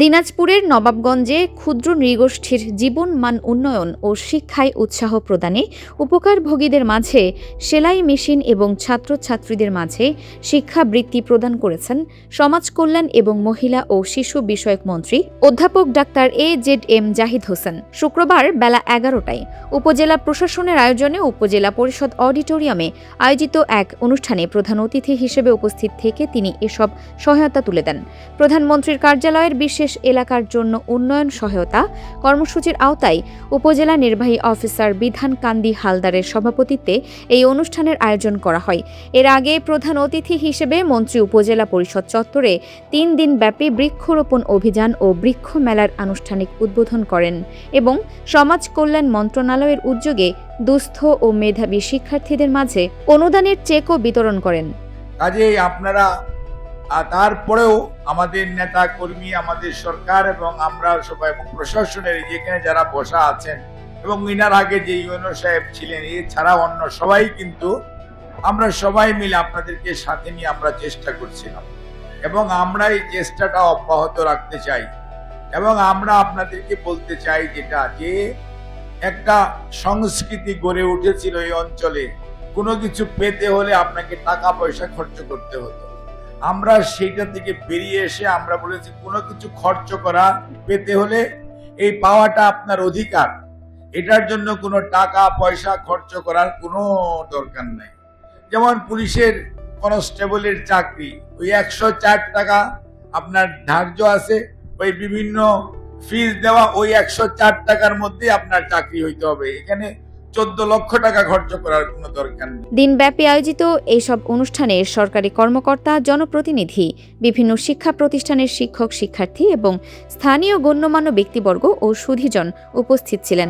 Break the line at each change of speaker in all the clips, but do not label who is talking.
দিনাজপুরের নবাবগঞ্জে ক্ষুদ্র নৃগোষ্ঠীর জীবন মান উন্নয়ন ও শিক্ষায় উৎসাহ প্রদানে উপকারভোগীদের মাঝে সেলাই মেশিন এবং ছাত্রছাত্রীদের মাঝে শিক্ষাবৃত্তি প্রদান করেছেন সমাজ কল্যাণ এবং মহিলা ও শিশু বিষয়ক মন্ত্রী অধ্যাপক ডাক্তার AZM জাহিদ হোসেন। শুক্রবার বেলা 11টায় উপজেলা প্রশাসনের আয়োজনে উপজেলা পরিষদ অডিটোরিয়ামে আয়োজিত এক অনুষ্ঠানে প্রধান অতিথি হিসেবে উপস্থিত থেকে তিনি এসব সহায়তা তুলে দেন। প্রধানমন্ত্রীর কার্যালয়ের বিশেষ এলাকার জন্য উন্নয়ন সহায়তা কর্মসূচির আওতায় উপজেলা নির্বাহী অফিসার বিধান কান্দি হালদারের সভাপতিত্বে এই অনুষ্ঠানের আয়োজন করা হয়। এর আগে প্রধান অতিথি হিসেবে মন্ত্রী উপজেলা পরিষদ চত্বরে 3 দিনব্যাপী বৃক্ষরোপণ অভিযান ও বৃক্ষ মেলার আনুষ্ঠানিক উদ্বোধন করেন এবং সমাজ কল্যাণ মন্ত্রণালয়ের উদ্যোগে দুস্থ ও মেধাবী শিক্ষার্থীদের মাঝে অনুদানের চেকও বিতরণ করেন।
কাজেই আপনারা তারপরেও আমাদের নেতা কর্মী, আমাদের সরকার এবং আমরা সবাই এবং প্রশাসনের যেখানে যারা বসা আছেন এবং ইনার আগে যে ইউনো সাহেব ছিলেন এছাড়া অন্য সবাই কিন্তু আমরা সবাই মিলে আপনাদেরকে সাথে নিয়ে আমরা চেষ্টা করছিলাম এবং আমরা এই চেষ্টাটা অব্যাহত রাখতে চাই এবং আমরা আপনাদেরকে বলতে চাই যেটা যে একটা সংস্কৃতি গড়ে উঠেছিল এই অঞ্চলে, কোনো কিছু পেতে হলে আপনাকে টাকা পয়সা খরচ করতে হতো। আমরা সেইটা থেকে বেরিয়ে এসে আমরা বলেছি কোনো কিছু খরচ করা পেতে হলে এই পাওয়াটা আপনার অধিকার, এটার জন্য কোনো টাকা পয়সা খরচ করার কোনো দরকার নাই। যেমন পুলিশের কনস্টেবলের চাকরি, ওই 104 টাকা আপনার ধার্য আছে, ওই বিভিন্ন ফিস দেওয়া, ওই 104 টাকার মধ্যে আপনার চাকরি হইতে হবে। এখানে 14 লক্ষ টাকা খরচ করার কোনো দরকার নেই।
দিনব্যাপী আয়োজিত এইসব অনুষ্ঠানে সরকারি কর্মকর্তা, জনপ্রতিনিধি, বিভিন্ন শিক্ষা প্রতিষ্ঠানের শিক্ষক শিক্ষার্থী এবং স্থানীয় গণ্যমান্য ব্যক্তিবর্গ ও সুধীজন উপস্থিত ছিলেন।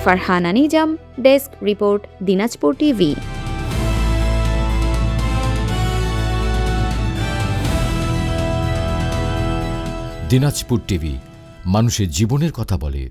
Farhana Nizam, desk report, Dinajpur TV.
Dinajpur TV মানুষের জীবনের কথা বলে।